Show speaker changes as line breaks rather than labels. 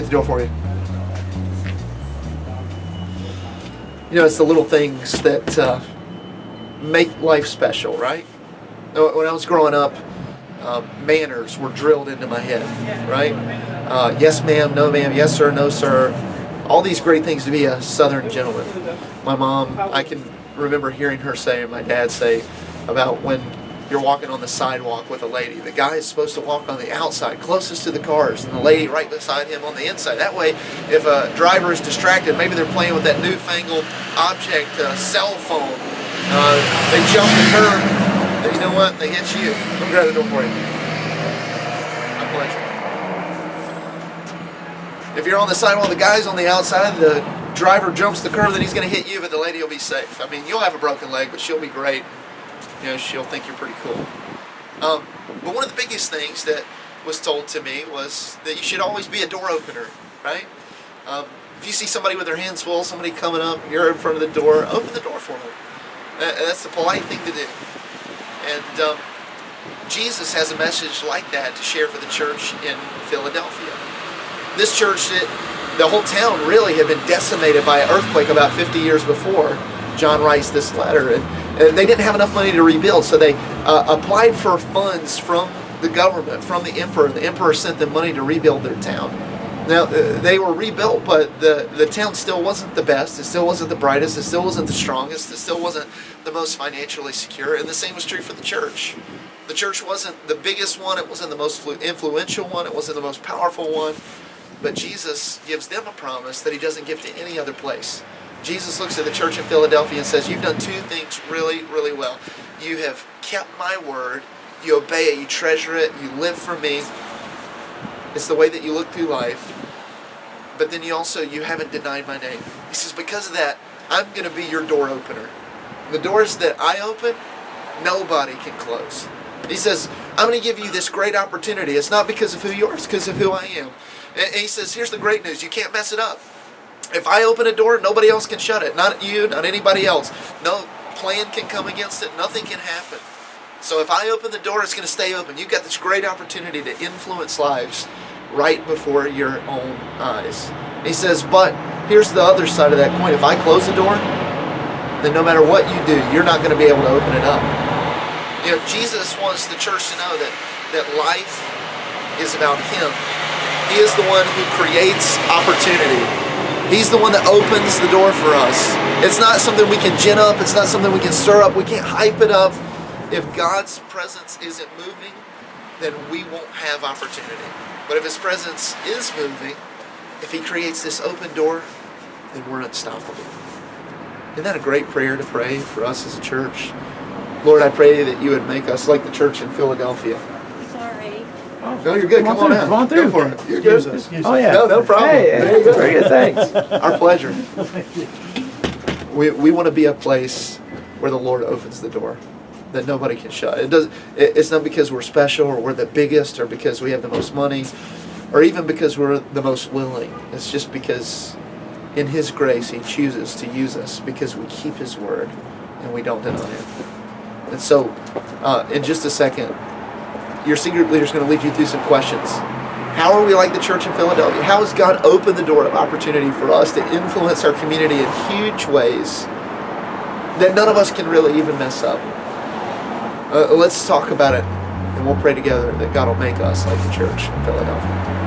the door for you. You know, it's the little things that make life special, right? When I was growing up, manners were drilled into my head, right? Yes ma'am, no ma'am, yes sir, no sir. All these great things to be a Southern gentleman. My mom, I can remember hearing her say, and my dad say, about when you're walking on the sidewalk with a lady. The guy is supposed to walk on the outside, closest to the cars, and the lady right beside him on the inside. That way, if a driver is distracted, maybe they're playing with that newfangled object, cell phone, they jump the curb, and you know what? They hit you. Let me grab the door for you. My pleasure. If you're on the sidewalk, the guy's on the outside, the driver jumps the curb, then he's going to hit you, but the lady will be safe. I mean, you'll have a broken leg, but she'll be great. You know, she'll think you're pretty cool. But one of the biggest things that was told to me was that you should always be a door opener, right? If you see somebody with their hands full, somebody coming up, you're in front of the door, open the door for them. That's the polite thing to do. And Jesus has a message like that to share for the church in Philadelphia. This church, the whole town really had been decimated by an earthquake about 50 years before John writes this letter. And they didn't have enough money to rebuild, so they applied for funds from the government, from the emperor. The emperor sent them money to rebuild their town. Now, they were rebuilt, but the town still wasn't the best. It still wasn't the brightest. It still wasn't the strongest. It still wasn't the most financially secure. And the same was true for the church. The church wasn't the biggest one. It wasn't the most influential one. It wasn't the most powerful one. But Jesus gives them a promise that he doesn't give to any other place. Jesus looks at the church in Philadelphia and says, you've done two things really, really well. You have kept my word, you obey it, you treasure it, you live for me. It's the way that you look through life. But then you haven't denied my name. He says, because of that, I'm going to be your door opener. The doors that I open, nobody can close. He says, I'm going to give you this great opportunity. It's not because of who you are, it's because of who I am. And he says, here's the great news, you can't mess it up. If I open a door, nobody else can shut it. Not you, not anybody else. No plan can come against it. Nothing can happen. So if I open the door, it's going to stay open. You've got this great opportunity to influence lives right before your own eyes. He says, but here's the other side of that coin. If I close the door, then no matter what you do, you're not going to be able to open it up. You know, Jesus wants the church to know that life is about him. He is the one who creates opportunity. He's the one that opens the door for us. It's not something we can gin up. It's not something we can stir up. We can't hype it up. If God's presence isn't moving, then we won't have opportunity. But if his presence is moving, if he creates this open door, then we're unstoppable. Isn't that a great prayer to pray for us as a church? Lord, I pray that you would make us like the church in Philadelphia.
Sorry.
No, you're good. Come on out.
Come on through.
Go for it. You're good.
Oh, yeah.
No problem.
Hey,
There you go.
very good. Thanks.
Our pleasure. We want to be a place where the Lord opens the door that nobody can shut. It's not because we're special or we're the biggest or because we have the most money or even because we're the most willing. It's just because in his grace he chooses to use us because we keep his word and we don't deny it. And so in just a second, your secret leader is going to lead you through some questions. How are we like the church in Philadelphia? How has God opened the door of opportunity for us to influence our community in huge ways that none of us can really even mess up? Let's talk about it, and we'll pray together that God will make us like the church in Philadelphia.